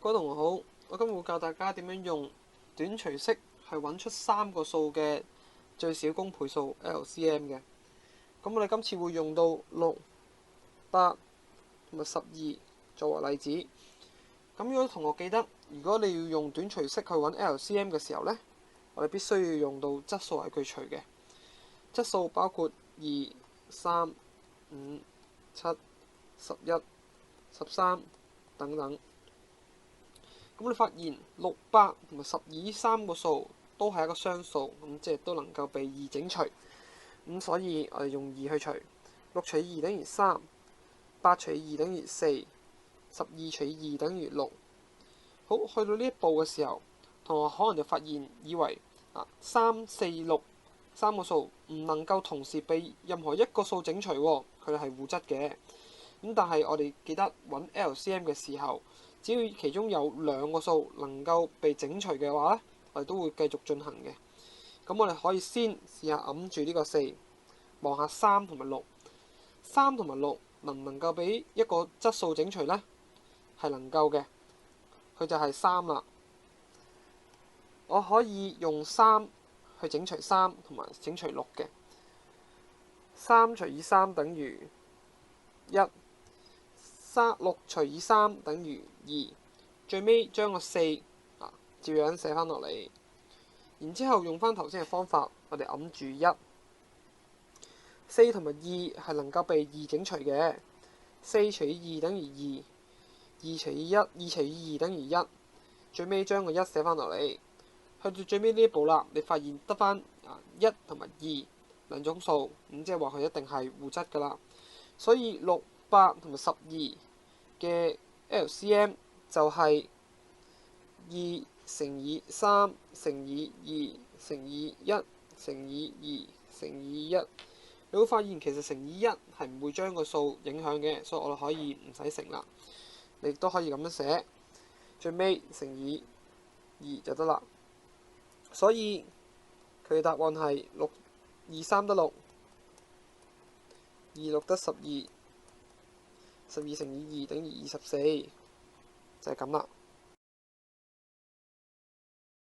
各位同學好，我今日會教大家點樣用短除式去揾出3個數嘅最小公倍數 LCM 嘅。咁我哋今次會用到6、8同埋12作為例子。咁如果同學記得，如果你要用短除式去揾 LCM 嘅時候呢，我哋必須要用到質數係句除嘅。質數包括2、3、5、7、11、13等等。咁你發現6、8同埋12呢3個數都係一個雙數，咁即係都能夠被2整除。咁所以我哋用2去除，6除2等於3， 8除2等於4， 12除2等於6。好，去到呢一步嘅時候，同學可能就發現以為3、4、6三個數唔能夠同時被任何一個數整除喎，佢哋係互質嘅。咁但係我哋記得揾 LCM 嘅時候，只要其中有2個數能夠被整除嘅話咧，我哋都會繼續進行嘅。咁我哋可以先試下揞住呢個4，望下3同埋6。3同埋6能唔能夠俾一個質數整除呢？係能夠嘅，佢就係3啦。我可以用3去整除3同埋整除6嘅。3除以3等於1。6除以3等於2，最尾將個4照樣寫翻落嚟，然之後用翻頭先嘅方法，我哋揞住1。4同埋2係能夠被2整除嘅，4除以2等於2， 2除以1， 2除以2等於1，最尾將個1寫翻落嚟。去到最尾呢一步啦，你發現得翻1同埋2兩種數，咁即係話佢一定係互質噶啦。所以6、8同埋12嘅 LCM 就係2乘以3乘以2乘以1乘以2乘以1。你會發現其實乘以1係唔會將個數影響嘅，所以我哋可以唔使乘啦。你亦都可以咁樣寫，最尾乘以2就得啦。所以佢嘅答案係6、2、3得6， 2、6得12， 12乘以2等於24，就係咁啦。